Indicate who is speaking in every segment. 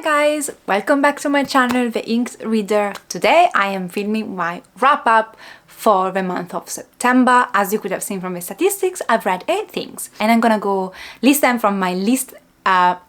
Speaker 1: guys, welcome back to my channel, The Inked Reader. Today I am filming my wrap-up for the month of September. As you could have seen from the statistics, I've read 8 things and I'm gonna go list them from my least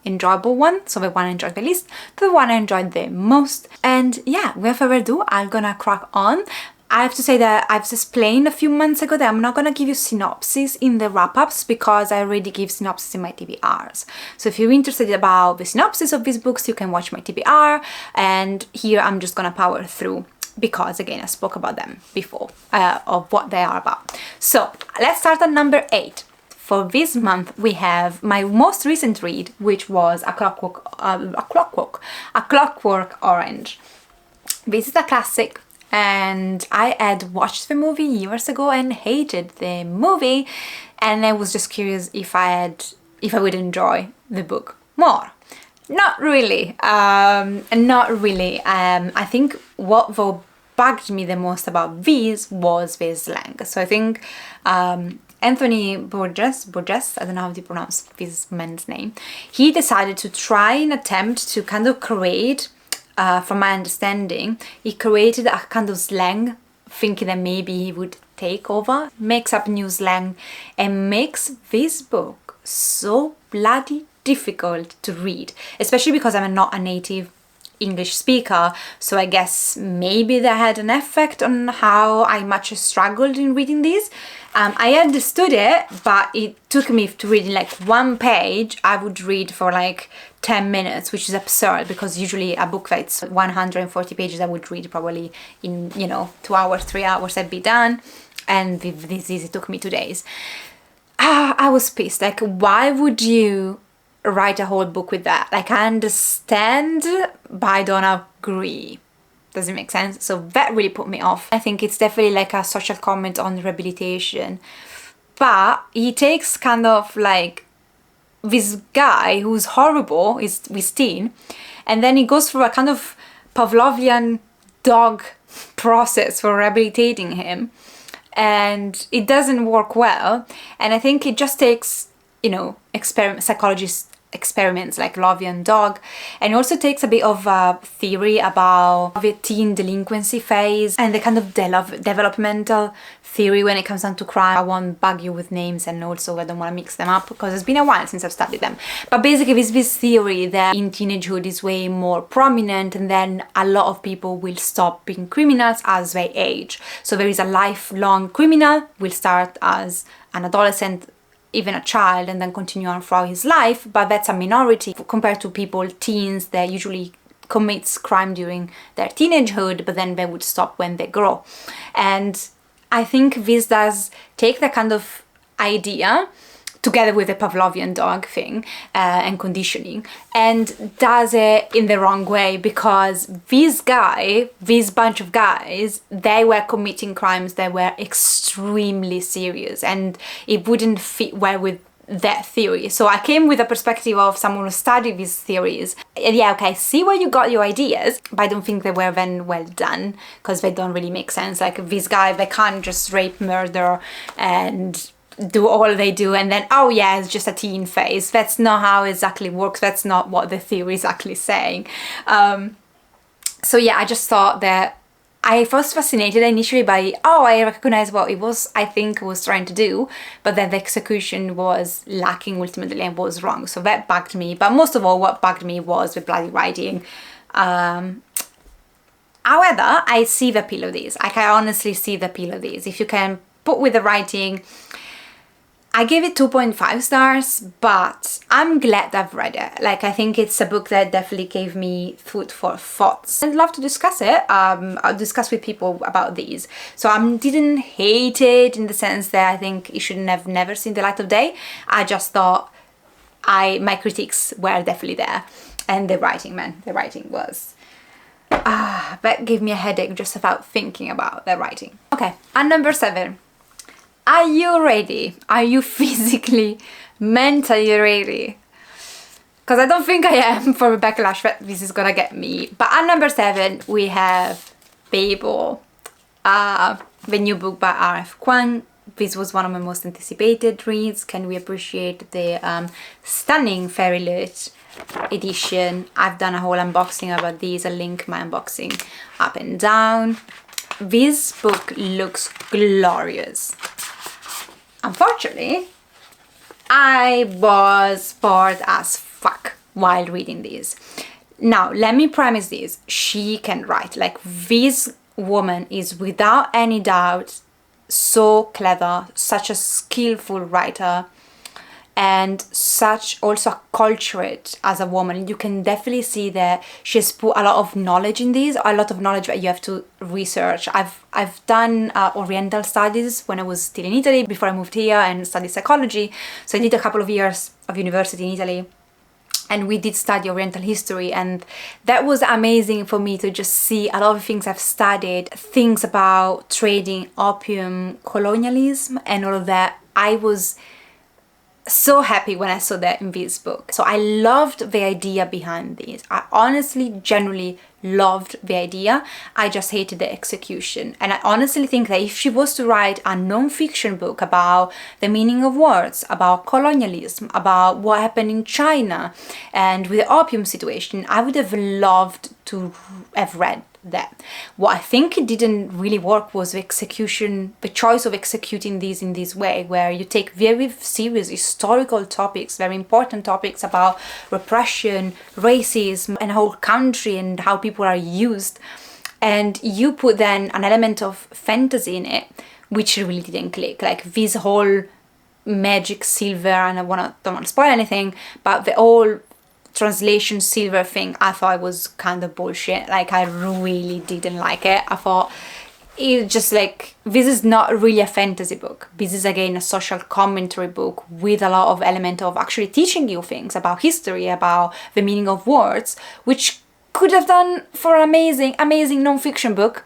Speaker 1: enjoyable one, so the one I enjoyed the least, to the one I enjoyed the most. And yeah, without further ado, I'm gonna crack on. I have to say that I've explained a few months ago that I'm not gonna give you synopsis in the wrap-ups because I already give synopsis in my TBRs. So if you're interested about the synopsis of these books, you can watch my TBR, and here I'm just gonna power through because again I spoke about them before, of what they are about. So let's start at number 8. For this month we have my most recent read, which was A Clockwork Orange. This is a classic, and I had watched the movie years ago and hated the movie, and I was just curious if I would enjoy the book more. Not really. I think what though bugged me the most about this was the slang. So I think Anthony Burgess, I don't know how to pronounce this man's name, he decided to try and attempt to kind of create, from my understanding, he created a kind of slang, thinking that maybe he would take over, makes up new slang, and makes this book so bloody difficult to read, especially because I'm not a native English speaker, so I guess maybe that had an effect on how much I struggled in reading this. I understood it, but it took me to reading like one page. I would read for like 10 minutes, which is absurd because usually a book that's 140 pages I would read probably in 2 hours, 3 hours I'd be done, and with this it took me 2 days. I was pissed. Like, why would you write a whole book with that? Like, I understand, but I don't agree. Does it make sense? So that really put me off. I think it's definitely like a social comment on rehabilitation, but he takes kind of like this guy who's horrible, is with teen, and then he goes through a kind of Pavlovian dog process for rehabilitating him, and it doesn't work well. And I think it just takes psychologist experiments like Pavlovian dog, and it also takes a bit of theory about the teen delinquency phase and the kind of developmental theory when it comes down to crime. I won't bug you with names, and also I don't want to mix them up because it's been a while since I've studied them, but basically there's this theory that in teenagehood is way more prominent, and then a lot of people will stop being criminals as they age. So there is a lifelong criminal, will start as an adolescent, even a child, and then continue on throughout his life, but that's a minority compared to teens that usually commits crime during their teenagehood, but then they would stop when they grow. And I think this does take that kind of idea together with the Pavlovian dog thing and conditioning, and does it in the wrong way, because this bunch of guys, they were committing crimes that were extremely serious, and it wouldn't fit well with that theory. So I came with a perspective of someone who studied these theories. And yeah, okay, I see where you got your ideas, but I don't think they were then well done, because they don't really make sense. Like, this guy, they can't just rape, murder, and do all they do and then, oh yeah, it's just a teen phase. That's not how it exactly works. That's not what the theory is actually saying. So yeah, I just thought that I was fascinated initially by, I recognized what it was, I think, was trying to do, but then the execution was lacking ultimately and was wrong. So that bugged me. But most of all, what bugged me was the bloody writing. However, I see the appeal of these. I can honestly see the appeal of these. If you can put with the writing, I gave it 2.5 stars, but I'm glad I've read it. Like, I think it's a book that definitely gave me food for thoughts. I'd love to discuss it. I'll discuss with people about these. So I didn't hate it in the sense that I think it should have never seen the light of day. I just thought my critiques were definitely there. And the writing, man, the writing was... that gave me a headache just about thinking about the writing. Okay, and number 7. Are you ready? Are you physically, mentally ready? Because I don't think I am for the backlash that this is gonna get me. But at number 7 we have Babel, the new book by R.F. Kuang. This was one of my most anticipated reads. Can we appreciate the stunning FairyLoot edition. I've done a whole unboxing about these. I'll link my unboxing up and down. This book looks glorious. Unfortunately, I was bored as fuck while reading these. Now, let me premise this. She can write. Like, this woman is without any doubt so clever, such a skillful writer, and such also acculturate as a woman. You can definitely see that she's put a lot of knowledge in these, a lot of knowledge that you have to research. I've done Oriental studies when I was still in Italy before I moved here and studied psychology. So I did a couple of years of university in Italy, and we did study Oriental history, and that was amazing for me to just see a lot of things I've studied, things about trading, opium, colonialism, and all of that. I was so happy when I saw that in this book. So I loved the idea behind this. I honestly, genuinely loved the idea. I just hated the execution. And I honestly think that if she was to write a non-fiction book about the meaning of words, about colonialism, about what happened in China and with the opium situation, I would have loved to have read that. What I think it didn't really work was the execution, the choice of executing these in this way, where you take very serious historical topics, very important topics about repression, racism, and a whole country and how people are used, and you put then an element of fantasy in it, which really didn't click. Like this whole magic silver, and don't want to spoil anything, but the whole translation silver thing, I thought it was kind of bullshit. Like, I really didn't like it. I thought it just like, this is not really a fantasy book. This is again a social commentary book with a lot of element of actually teaching you things about history, about the meaning of words, which could have done for an amazing non-fiction book.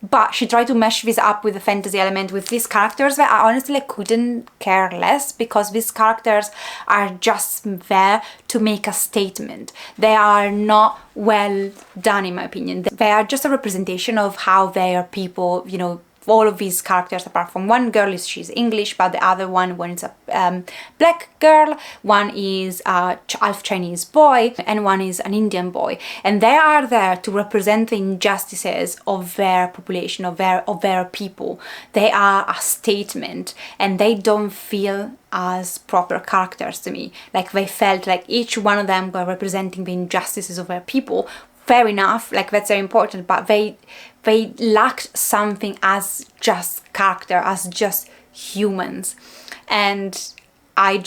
Speaker 1: But she tried to mesh this up with the fantasy element with these characters that I honestly couldn't care less, because these characters are just there to make a statement. They are not well done, in my opinion. They are just a representation of how they are people, you know. All of these characters, apart from one girl, she's English, but the other one is a black girl, one is a half Chinese boy, and one is an Indian boy, and they are there to represent the injustices of their population, of their people. They are a statement, and they don't feel as proper characters to me. Like, they felt like each one of them were representing the injustices of their people. Fair enough, like that's very important, but they lacked something as just character, as just humans. And I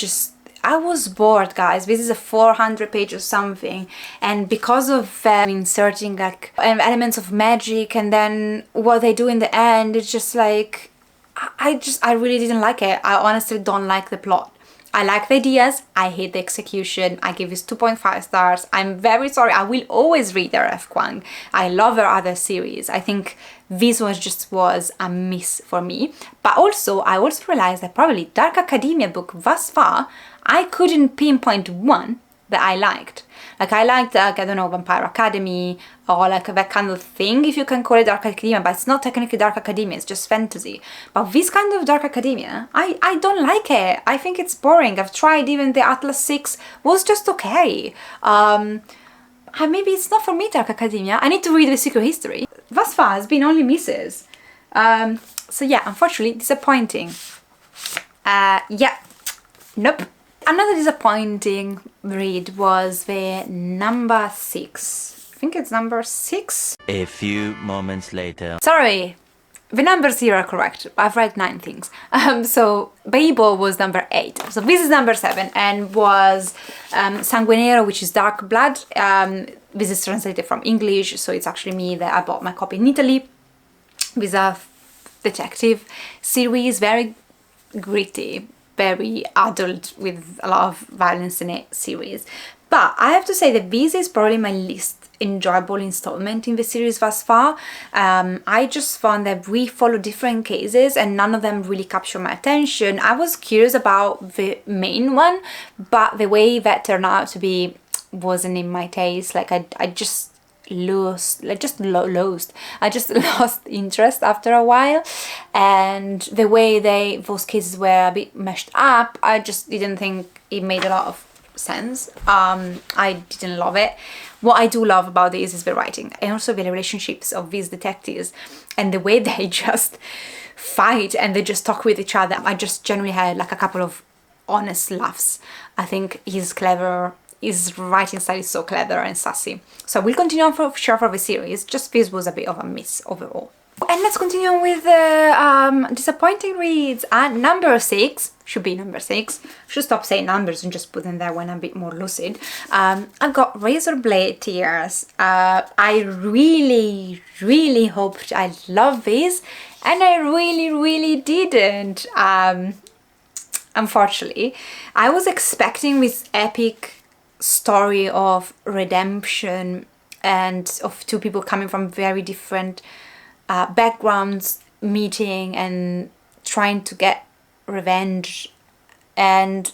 Speaker 1: was bored, guys. This is a 400 page or something, and because of inserting like elements of magic and then what they do in the end, it's just like I really didn't like it. I honestly don't like the plot. I like the ideas, I hate the execution. I give this 2.5 stars. I'm very sorry, I will always read R.F. Kuang. I love her other series. I think this was a miss for me. But also, I also realized that probably Dark Academia book thus far, I couldn't pinpoint one that I liked. Like, I liked, like, I don't know, Vampire Academy, or like that kind of thing, if you can call it Dark Academia, but it's not technically Dark Academia, it's just fantasy. But this kind of Dark Academia, I don't like it. I think it's boring. I've tried, even the Atlas 6 was just okay. Maybe it's not for me, Dark Academia. I need to read The Secret History. Thus far, has been only misses. So yeah, unfortunately, disappointing. Yeah, nope. Another disappointing read was the number 6. I think it's number 6.
Speaker 2: A few moments later.
Speaker 1: Sorry, the numbers here are correct. I've read 9 things. So Babel was number 8. So this is number 7, and was Sanguinero, which is dark blood. This is translated from English, so it's actually me that I bought my copy in Italy. With a detective series, very gritty, very adult, with a lot of violence in it series. But I have to say that this is probably my least enjoyable installment in the series thus far. I just found that we follow different cases and none of them really captured my attention. I was curious about the main one, but the way that turned out to be wasn't in my taste. Like, I just lost interest after a while, and the way those cases were a bit meshed up, I just didn't think it made a lot of sense. I didn't love it. What I do love about this is the writing and also the relationships of these detectives and the way they just fight and they just talk with each other. I just generally had like a couple of honest laughs. I think he's clever. His writing style is so clever and sassy. So we'll continue on for sure for the series. Just this was a bit of a miss overall. And let's continue on with the disappointing reads. And number 6, should be number 6. Should stop saying numbers and just put them there when I'm a bit more lucid. I've got Razor Blade Tears. I really, really hoped I'd love this, and I really, really didn't. Unfortunately, I was expecting this epic story of redemption and of two people coming from very different backgrounds meeting and trying to get revenge, and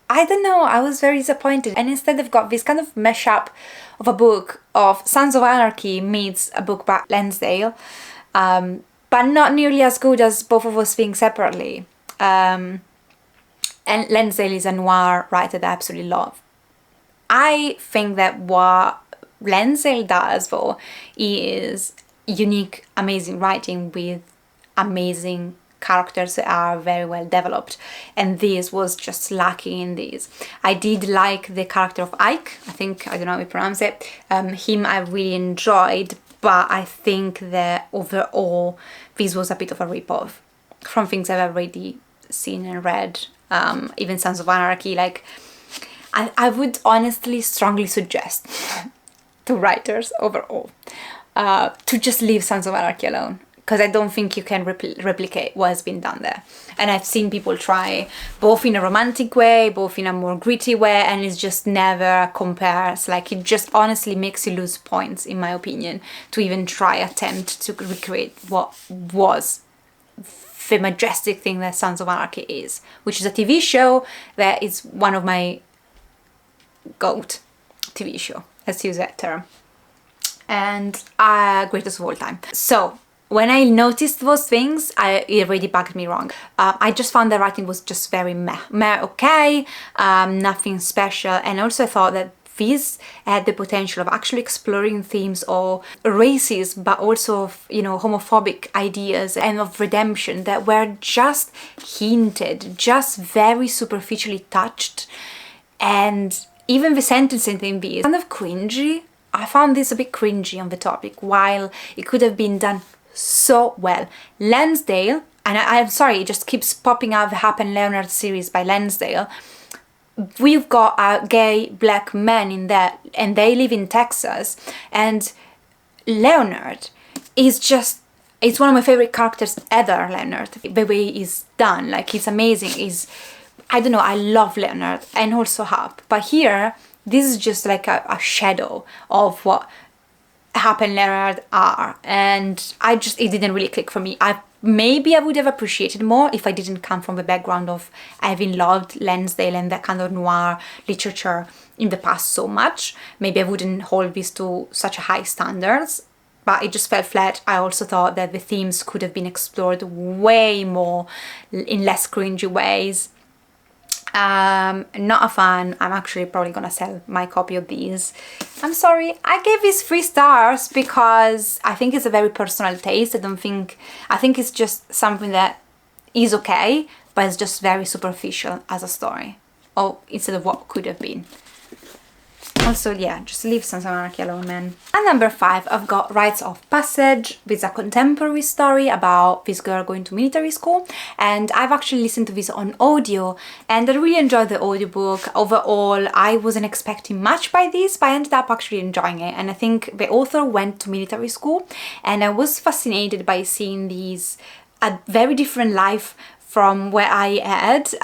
Speaker 1: I don't know, I was very disappointed. And instead I've got this kind of mashup of a book of Sons of Anarchy meets a book by Lansdale, but not nearly as good as both of those things separately. And Lansdale is a noir writer that I absolutely love. I think that what Lansdale does though is unique, amazing writing with amazing characters that are very well developed, and this was just lacking in this. I did like the character of Ike. I don't know how you pronounce it. Him I really enjoyed, but I think that overall this was a bit of a rip-off from things I've already seen and read. Even Sons of Anarchy, like I would honestly strongly suggest to writers overall to just leave Sons of Anarchy alone, because I don't think you can replicate what has been done there. And I've seen people try both in a romantic way, both in a more gritty way, and it just never compares. Like, it just honestly makes you lose points, in my opinion, to even try attempt to recreate what was the majestic thing that Sons of Anarchy is, which is a TV show that is one of my GOAT TV show, let's use that term, and greatest of all time. So when I noticed those things, it really bugged me wrong. I just found the writing was just very meh, okay, nothing special, and also I thought that this had the potential of actually exploring themes of racism, but also of, homophobic ideas and of redemption that were just hinted, just very superficially touched. And even the sentencing thing is kind of cringy. I found this a bit cringy on the topic, while it could have been done so well. Lansdale, and I'm sorry, it just keeps popping out the Hap and Leonard series by Lansdale. We've got a gay black man in there, and they live in Texas, and Leonard is just, it's one of my favorite characters ever, Leonard. The way he's done, like, he's amazing. I don't know, I love Leonard and also Hap, but here this is just like a shadow of what Hap and Leonard are, and it didn't really click for me. Maybe I would have appreciated more if I didn't come from the background of having loved Lansdale and that kind of noir literature in the past so much. Maybe I wouldn't hold this to such high standards, but it just fell flat. I also thought that the themes could have been explored way more in less cringy ways. Not a fan. I'm actually probably gonna sell my copy of these. I'm sorry, I gave this 3 stars because I think it's a very personal taste. I think it's just something that is okay, but it's just very superficial as a story, or instead of what could have been. Also, yeah, just leave Sons of Anarchy alone, man. And number 5, I've got Rites of Passage, which is a contemporary story about this girl going to military school. And I've actually listened to this on audio, and I really enjoyed the audiobook. Overall, I wasn't expecting much by this, but I ended up actually enjoying it. And I think the author went to military school, and I was fascinated by seeing a very different life from where I had.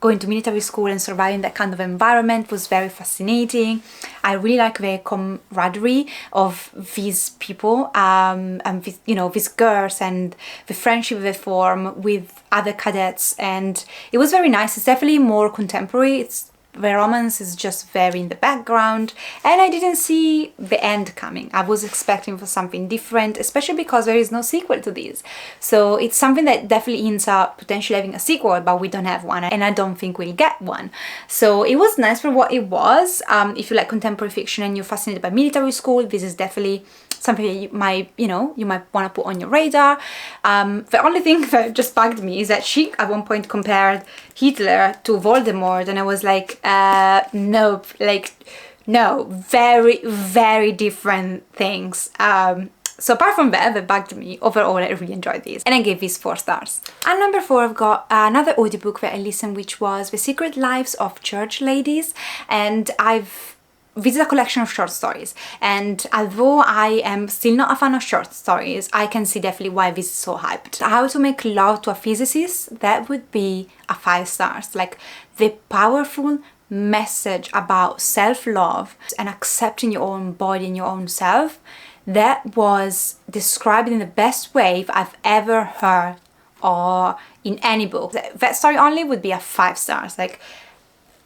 Speaker 1: Going to military school and surviving that kind of environment was very fascinating. I really like the camaraderie of these people, and these girls, and the friendship they form with other cadets, and it was very nice. It's definitely more contemporary. It's The romance is just very in the background, and I didn't see the end coming. I was expecting for something different, especially because there is no sequel to this. So it's something that definitely hints at potentially having a sequel, but we don't have one, and I don't think we'll get one. So it was nice for what it was. If you like contemporary fiction and you're fascinated by military school, this is definitely something that you might want to put on your radar. The only thing that just bugged me is that she at one point compared Hitler to Voldemort, and I was like, nope, like, no, very, very different things. So apart from that bugged me, overall I really enjoyed this, and I gave this 4 stars. And number 4, I've got another audiobook that I listened, which was The Secret Lives of Church Ladies, and this is a collection of short stories, and although I am still not a fan of short stories, I can see definitely why this is so hyped. How to Make Love to a Physicist, that would be a 5 stars. Like, the powerful message about self-love and accepting your own body and your own self, that was described in the best way I've ever heard or in any book. That story only would be a 5 stars. Like,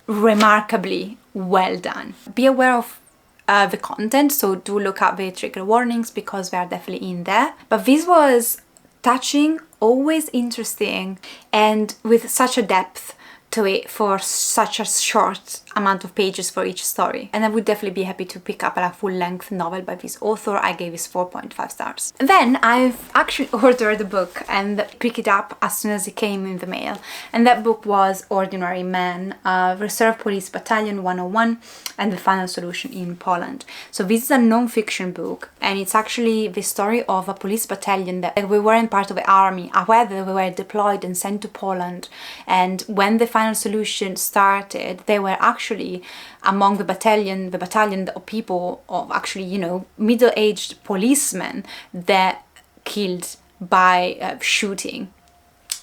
Speaker 1: remarkably well done. Be aware of the content, so do look at the trigger warnings because they are definitely in there. But this was touching, always interesting, and with such a depth to it for such a short amount of pages for each story. And I would definitely be happy to pick up a full-length novel by this author. I gave this 4.5 stars. Then I've actually ordered the book and picked it up as soon as it came in the mail. And that book was Ordinary Men, Reserve Police Battalion 101 and the Final Solution in Poland. So this is a non-fiction book, and it's actually the story of a police battalion that we weren't part of the army. However, we were deployed and sent to Poland, and when the Final Solution started, they were actually among the battalion of people, of actually, you know, middle-aged policemen that killed by shooting.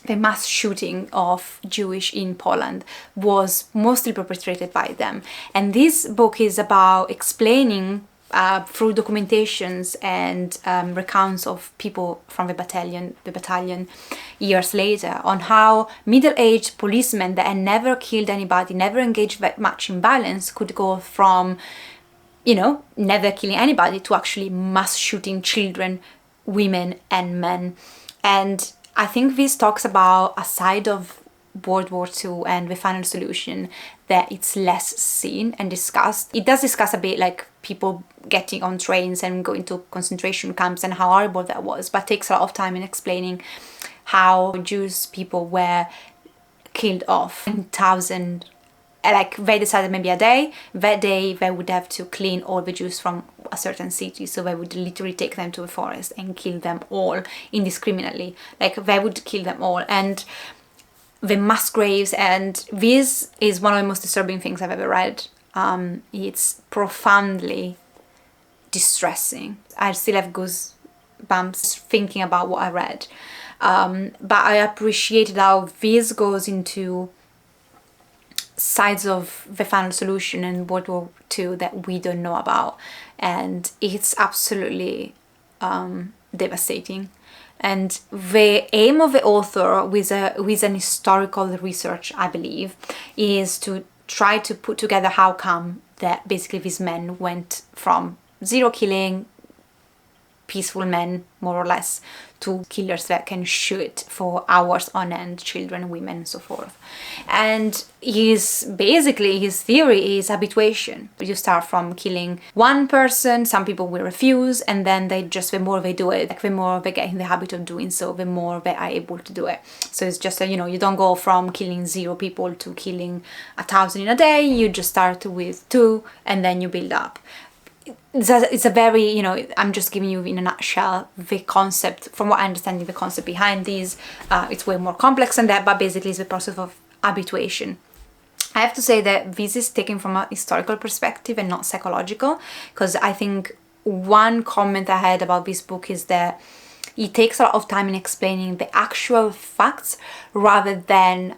Speaker 1: The mass shooting of Jewish in Poland was mostly perpetrated by them. And this book is about explaining through documentations and recounts of people from the battalion years later, on how middle-aged policemen that had never killed anybody, never engaged that much in violence, could go from, you know, never killing anybody to actually mass shooting children, women and men. And I think this talks about a side of World War II and the Final Solution that it's less seen and discussed. It does discuss a bit like people getting on trains and going to concentration camps and how horrible that was, but takes a lot of time in explaining how Jewish people were killed off in thousands. Like, they decided maybe that day they would have to clean all the Jews from a certain city, so they would literally take them to the forest and kill them all indiscriminately. Like, they would kill them all, and the mass graves, and this is one of the most disturbing things I've ever read. It's profoundly distressing. I still have goosebumps thinking about what I read. But I appreciated how this goes into sides of the Final Solution and World War II that we don't know about, and it's absolutely devastating. And the aim of the author with an historical research, I believe, is to try to put together how come that basically these men went from zero killing, peaceful men, more or less, to killers that can shoot for hours on end, children, women, and so forth. And his theory is habituation. You start from killing one person, some people will refuse, and then the more they do it, like, the more they get in the habit of doing so, the more they are able to do it. So it's just, you don't go from killing 0 people to killing 1,000 in a day. You just start with 2 and then you build up. It's a very, I'm just giving you in a nutshell the concept. From what I understand, the concept behind these, it's way more complex than that, but basically it's the process of habituation. I have to say that this is taken from a historical perspective and not psychological, because I think one comment I had about this book is that it takes a lot of time in explaining the actual facts rather than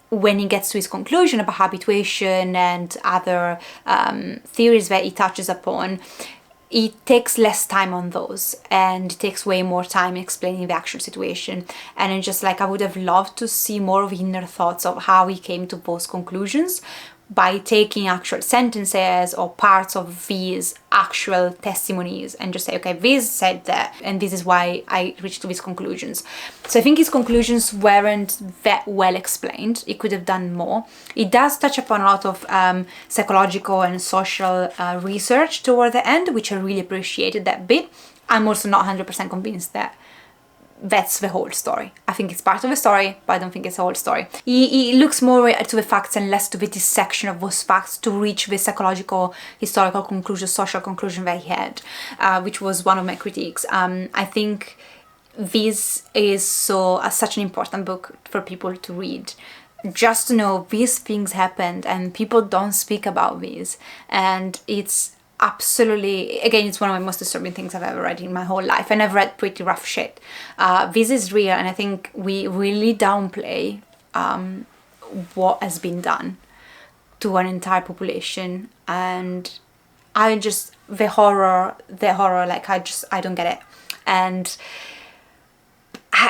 Speaker 1: when he gets to his conclusion about habituation and other theories that he touches upon. It takes less time on those, and it takes way more time explaining the actual situation. And it's just like, I would have loved to see more of inner thoughts of how he came to those conclusions, by taking actual sentences or parts of these actual testimonies and just say, okay, this said that, and this is why I reached to these conclusions. So I think his conclusions weren't that well explained. He could have done more. It does touch upon a lot of psychological and social research toward the end, which I really appreciated that bit. I'm also not 100% convinced that that's the whole story. I think it's part of the story, but I don't think it's the whole story. He looks more to the facts and less to the dissection of those facts to reach the psychological, historical conclusion, social conclusion that he had, which was one of my critiques. I think this is such an important book for people to read. Just to know these things happened and people don't speak about these, and it's absolutely, again, it's one of my most disturbing things I've ever read in my whole life, and I've read pretty rough shit. This is real, and I think we really downplay what has been done to an entire population, and the horror, like I don't get it, and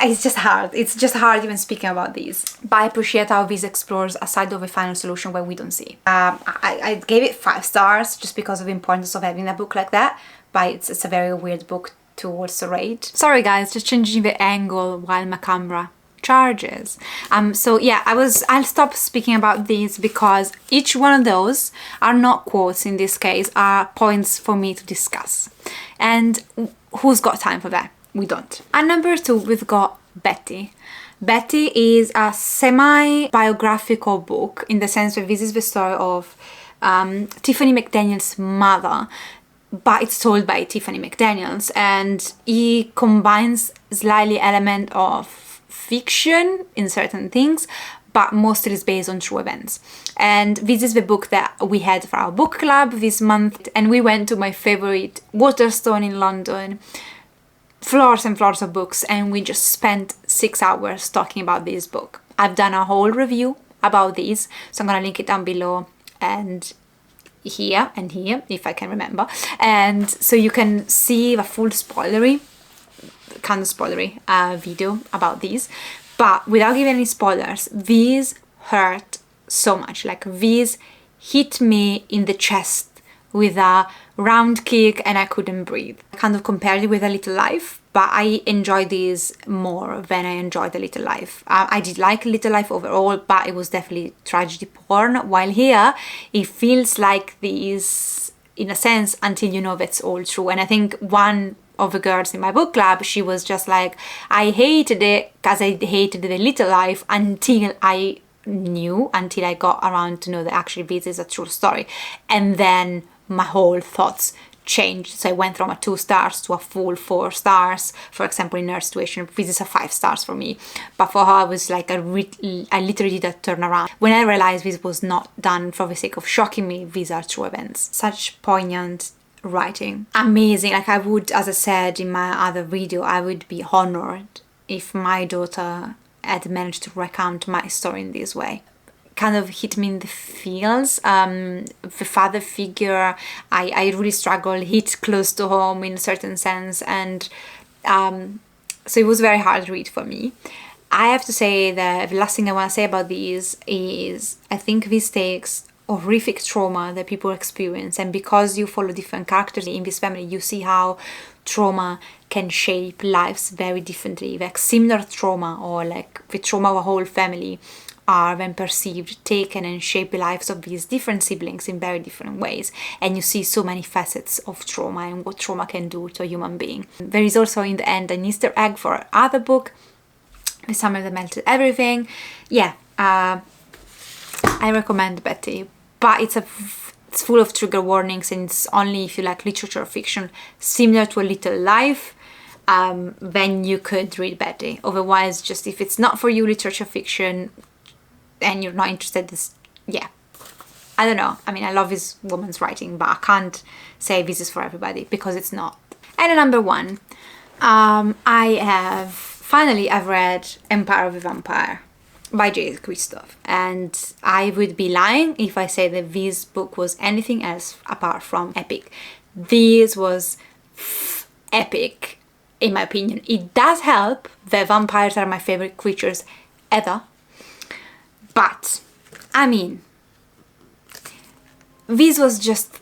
Speaker 1: it's just hard even speaking about these. But I appreciate how this explores a side of a final solution where we don't see. I gave it 5 stars just because of the importance of having a book like that, but it's a very weird book to also rate. Sorry guys, just changing the angle while my camera charges. So yeah, I'll stop speaking about these because each one of those are not quotes in this case, are points for me to discuss. And who's got time for that? We don't. At number 2, we've got Betty. Betty is a semi-biographical book in the sense that this is the story of Tiffany McDaniel's mother, but it's told by Tiffany McDaniels, and he combines slightly element of fiction in certain things, but mostly is based on true events. And this is the book that we had for our book club this month, and we went to my favorite Waterstone in London. Floors and floors of books, and we just spent 6 hours talking about this book. I've done a whole review about these, so I'm gonna link it down below and here if I can remember, and so you can see the full kind of spoilery video about these. But without giving any spoilers, these hurt so much. Like, these hit me in the chest with a round kick and I couldn't breathe. I kind of compared it with A Little Life, but I enjoyed these more than I enjoyed A Little Life. I did like A Little Life overall, but it was definitely tragedy porn, while here it feels like these, in a sense, until you know that's all true. And I think one of the girls in my book club, she was just like, I hated it because I hated The Little Life until I got around to know that actually this is a true story, and then my whole thoughts changed. So I went from a 2 stars to a full 4 stars. For example, in her situation, this is a 5 stars for me, but for her I was like, I literally did a turnaround when I realized this was not done for the sake of shocking me. These are true events. Such poignant writing, amazing. Like, I would, as I said in my other video, I would be honored if my daughter had managed to recount my story in this way. Kind of hit me in the feels. The father figure, I really struggle, hit close to home in a certain sense, and so it was very hard to read for me. I have to say that the last thing I want to say about these is I think this takes horrific trauma that people experience, and because you follow different characters in this family, you see how trauma can shape lives very differently. Like, similar trauma, or like the trauma of a whole family, are then perceived, taken, and shape the lives of these different siblings in very different ways. And you see so many facets of trauma and what trauma can do to a human being. There is also in the end an Easter egg for our other book, The Summer That Melted Everything. Yeah, I recommend Betty, but it's full of trigger warnings, and it's only if you like literature or fiction similar to A Little Life, then you could read Betty. Otherwise, just if it's not for you, literature fiction, and you're not interested, yeah, I don't know. I mean, I love this woman's writing, but I can't say this is for everybody because it's not. And at number 1, I've read Empire of the Vampire by J. Christoph, and I would be lying if I say that this book was anything else apart from epic. This was epic, in my opinion. It does help that vampires are my favorite creatures ever, but I mean, this was just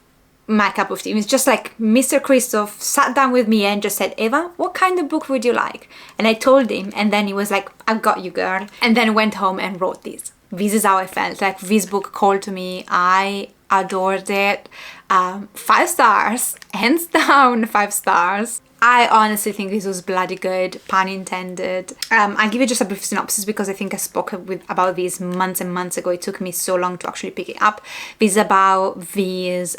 Speaker 1: my cup of tea. It's just like Mr. Christoph sat down with me and just said, Eva, what kind of book would you like? And I told him, and then he was like, I've got you, girl. And then went home and wrote this. This is how I felt. Like, this book called to me. I adored it. 5 stars, hands down, 5 stars. I honestly think this was bloody good, pun intended. I'll give you just a brief synopsis because I think I spoke about this months and months ago. It took me so long to actually pick it up. This is about this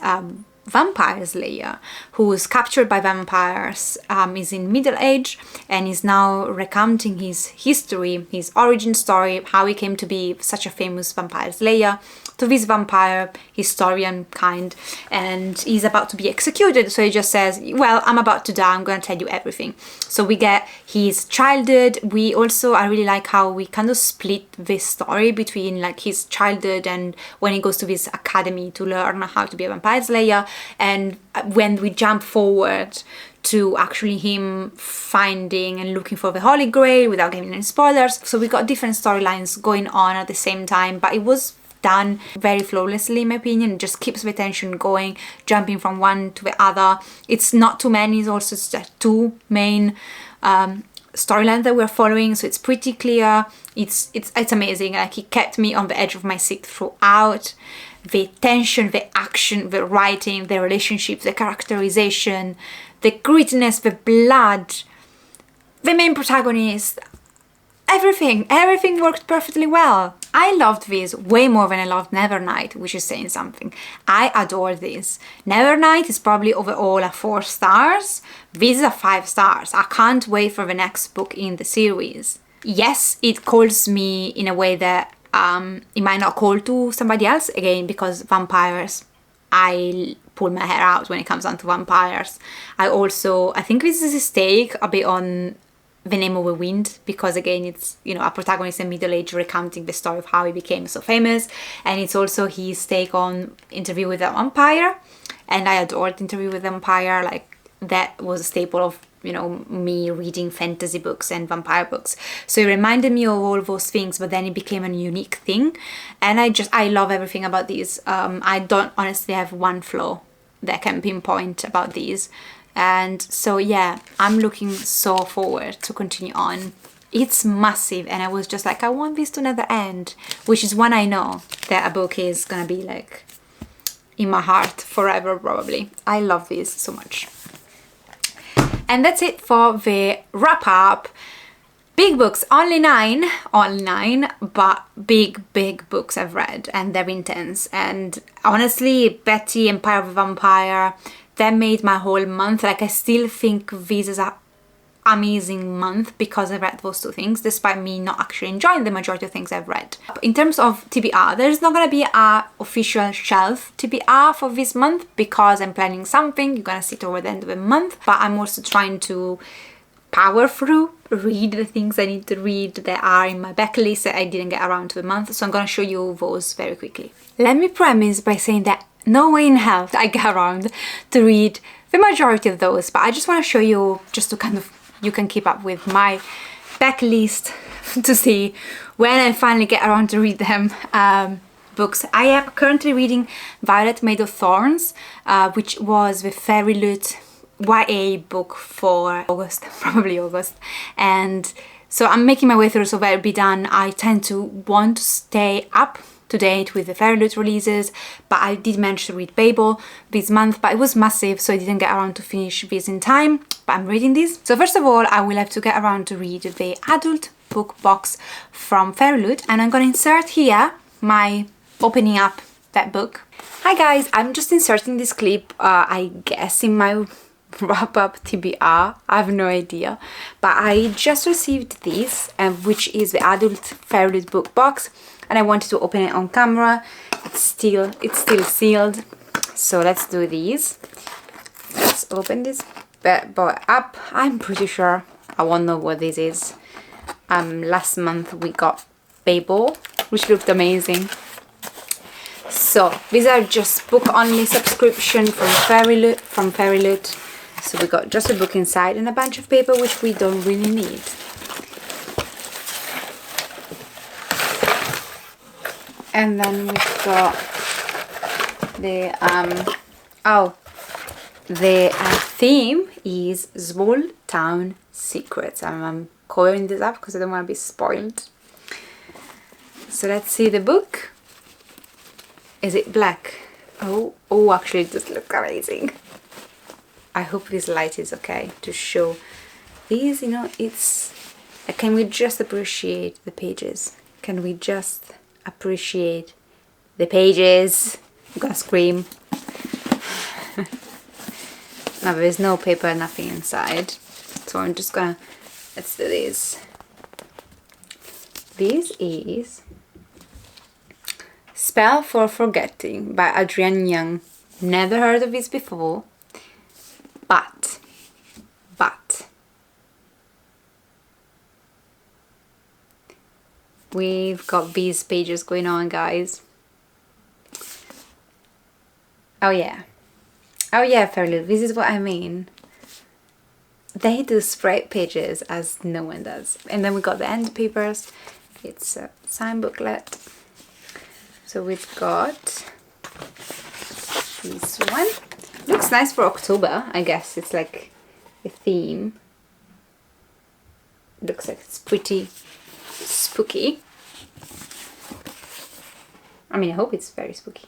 Speaker 1: vampire slayer who is captured by vampires, is in middle age, and is now recounting his history, his origin story, how he came to be such a famous vampire slayer, to this vampire historian kind, and he's about to be executed. So he just says, well, I'm about to die, I'm gonna tell you everything. So we get his childhood. We also, I really like how we kind of split this story between like his childhood and when he goes to this academy to learn how to be a vampire slayer, and when we jump forward to actually him finding and looking for the Holy Grail without giving any spoilers. So we got different storylines going on at the same time, but it was done very flawlessly in my opinion. It just keeps the attention going, jumping from one to the other. It's not too many, it's also just 2 main storylines that we're following, so it's pretty clear. It's amazing. Like, it kept me on the edge of my seat throughout. The tension, the action, the writing, the relationships, the characterization, the grittiness, the blood, the main protagonist, everything worked perfectly well. I loved this way more than I loved Nevernight, which is saying something. I adore this. Nevernight is probably overall a 4 stars. This is a 5 stars. I can't wait for the next book in the series. Yes, it calls me in a way that it might not call to somebody else, again, because vampires, I pull my hair out when it comes down to vampires. I think this is a take a bit on The Name of the Wind, because again, it's, you know, a protagonist in middle age recounting the story of how he became so famous, and it's also his take on Interview with a Vampire, and I adored Interview with a Vampire. Like, that was a staple of, you know, me reading fantasy books and vampire books, so it reminded me of all those things, but then it became a unique thing, and I love everything about these. I don't honestly have one flaw that I can pinpoint about these. And so yeah, I'm looking so forward to continue on. It's massive, and I was just like, I want this to never end, which is when I know that a book is gonna be like in my heart forever, probably. I love this so much. And that's it for the wrap up. Big books, only nine, but big books I've read, and they're intense. And honestly, Betty, Empire of the Vampire, that made my whole month. Like, I still think this is a amazing month because I read those 2 things, despite me not actually enjoying the majority of things I've read. In terms of TBR, there's not gonna be a official shelf TBR for this month because I'm planning something. You're gonna see it over the end of the month, but I'm also trying to power through, read the things I need to read that are in my backlist that I didn't get around to the month. So I'm gonna show you those very quickly. Let me premise by saying that no way in hell I get around to read the majority of those, but I just want to show you, just to kind of, you can keep up with my backlist to see when I finally get around to read them. Books. I am currently reading Violet Made of Thorns, which was the FairyLoot YA book for August, probably August, and so I'm making my way through, so that'll be done. I tend to want to stay up to date with the FairyLoot releases, but I did manage to read Babel this month, but it was massive, so I didn't get around to finish this in time, but I'm reading this. So first of all, I will have to get around to read the adult book box from FairyLoot, and I'm gonna insert here my opening up that book. Hi guys, I'm just inserting this clip, I guess in my wrap up TBR, I have no idea, but I just received this, which is the adult FairyLoot book box, and I wanted to open it on camera. It's still sealed, so let's do these. Let's open this bad boy up. I'm pretty sure I won't know what this is. Last month we got Babel, which looked amazing. So these are just book only subscription from FairyLoot. So we got just a book inside and a bunch of paper, which we don't really need. And then we've got The theme is small town secrets. I'm covering this up because I don't want to be spoiled. So let's see the book. Is it black? Oh, actually it does look amazing. I hope this light is okay to show these, you know, it's... Can we just appreciate the pages? Can we just appreciate the pages? I'm gonna scream. Now there's no paper, nothing inside. So I'm just gonna... Let's do this. This is Spell for Forgetting by Adrienne Young. Never heard of this before. But we've got these pages going on, guys. Oh yeah, FairyLoot, this is what I mean. They do spread pages as no one does. And then we got the end papers. It's a signed booklet. So we've got this one. Looks nice for October, I guess. It's like a theme. Looks like it's pretty spooky. I mean, I hope it's very spooky.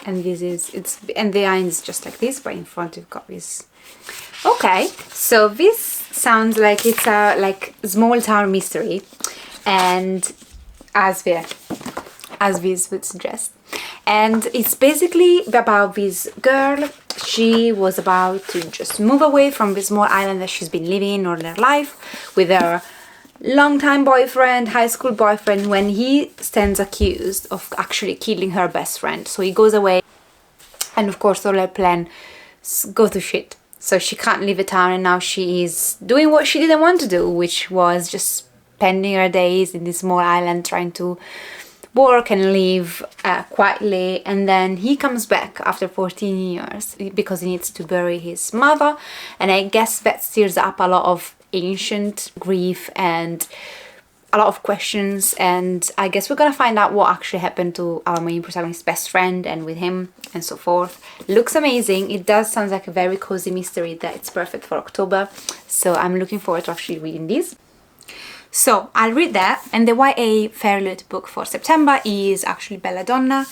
Speaker 1: And this is, and the line is just like this, but in front you've got this. Okay, so this sounds like it's a like small town mystery, and as this would suggest. And it's basically about this girl. She was about to just move away from this small island that she's been living all her life with her longtime boyfriend, high school boyfriend, when he stands accused of actually killing her best friend. So he goes away, and of course all her plan go to shit. So she can't leave the town, and now she is doing what she didn't want to do, which was just spending her days in this small island trying to work and live quietly. And then he comes back after 14 years because he needs to bury his mother, and I guess that stirs up a lot of ancient grief and a lot of questions, and I guess we're gonna find out what actually happened to our main protagonist's best friend and with him and so forth. Looks amazing. It does sound like a very cozy mystery that it's perfect for October, so I'm looking forward to actually reading this. So I'll read that, and the YA FairyLoot book for September is actually Belladonna.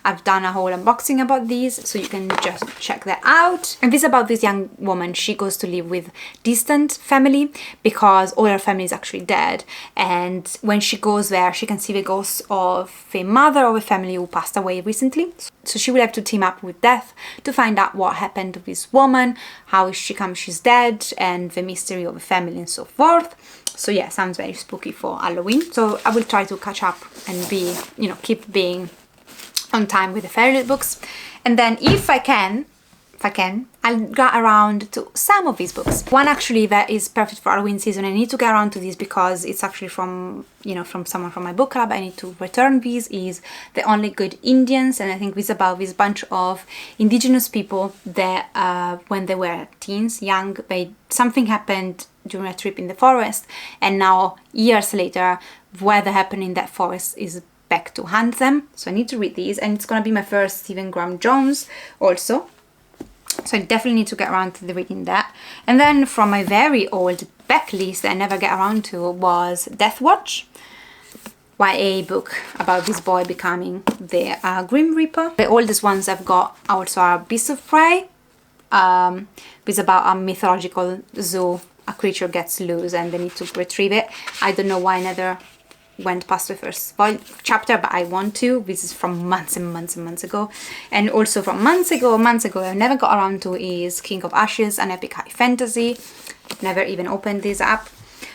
Speaker 1: I've done a whole unboxing about these, so you can just check that out. And this is about this young woman. She goes to live with distant family because all her family is actually dead. And when she goes there, she can see the ghosts of a mother of a family who passed away recently. So she will have to team up with death to find out what happened to this woman, how she's dead, and the mystery of the family and so forth. So yeah, sounds very spooky for Halloween. So I will try to catch up and be, you know, keep being on time with the FairyLoot books, and then if I can, I'll get around to some of these books. One actually that is perfect for Halloween season. I need to get around to this because it's actually from, you know, from someone from my book club. I need to return these. Is The Only Good Indians, and I think this is about this bunch of indigenous people that when they were teens, young, something happened during a trip in the forest, and now years later, what happened in that forest is back to hunt them. So I need to read these, and it's gonna be my first Stephen Graham Jones also, so I definitely need to get around to reading that. And then from my very old backlist that I never get around to was Death Watch, YA book about this boy becoming the Grim Reaper. The oldest ones I've got also are Beasts of Prey. It's about a mythological zoo. A creature gets loose and they need to retrieve it. I don't know why I never went past the first chapter, but I want to. This is from months and months and months ago. And also from months ago I never got around to is King of Ashes, an epic high fantasy. Never even opened this up.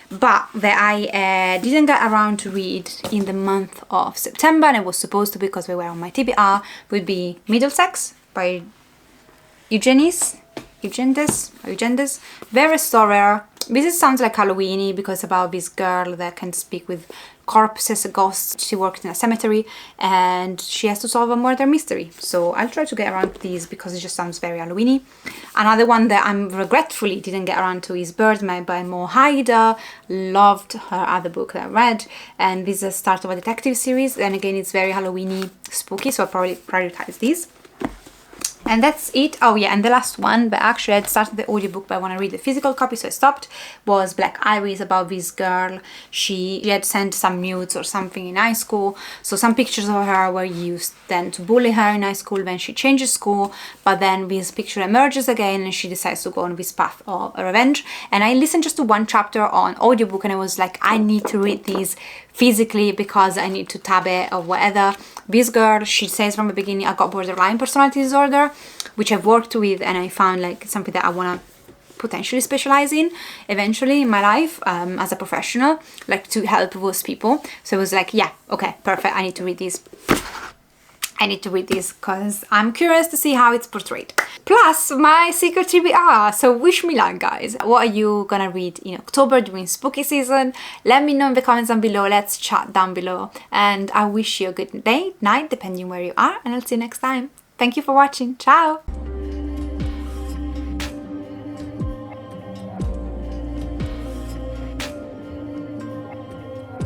Speaker 1: But that I didn't get around to read in the month of September, and it was supposed to, because we were on my TBR, would be Middlesex by Eugendes, The Restorer. This sounds like Halloweeny because it's about this girl that can speak with corpses, ghosts. She works in a cemetery and she has to solve a murder mystery. So I'll try to get around to these because it just sounds very Halloweeny. Another one that I'm regretfully didn't get around to is Birdman by Mo Haida. Loved her other book that I read, and this is the start of a detective series, and again it's very Halloweeny, spooky, so I'll probably prioritize these. And that's it. Oh yeah, and the last one, but actually I'd started the audiobook, but I want to read the physical copy, so I stopped, was Black Iris, about this girl. She had sent some nudes or something in high school, so some pictures of her were used then to bully her in high school. Then she changes school, but then this picture emerges again and she decides to go on this path of revenge. And I listened just to one chapter on audiobook and I was like, I need to read these physically because I need to tab it or whatever. This girl, she says from the beginning, I got borderline personality disorder, which I've worked with, and I found like something that I want to potentially specialize in eventually in my life as a professional, like to help those people. So it was like, yeah, okay, perfect, I need to read these. I need to read this because I'm curious to see how it's portrayed. Plus my secret TBR, so wish me luck guys. What are you gonna read in October during spooky season? Let me know in the comments down below, let's chat down below. And I wish you a good day, night, depending where you are, and I'll see you next time. Thank you for watching, ciao!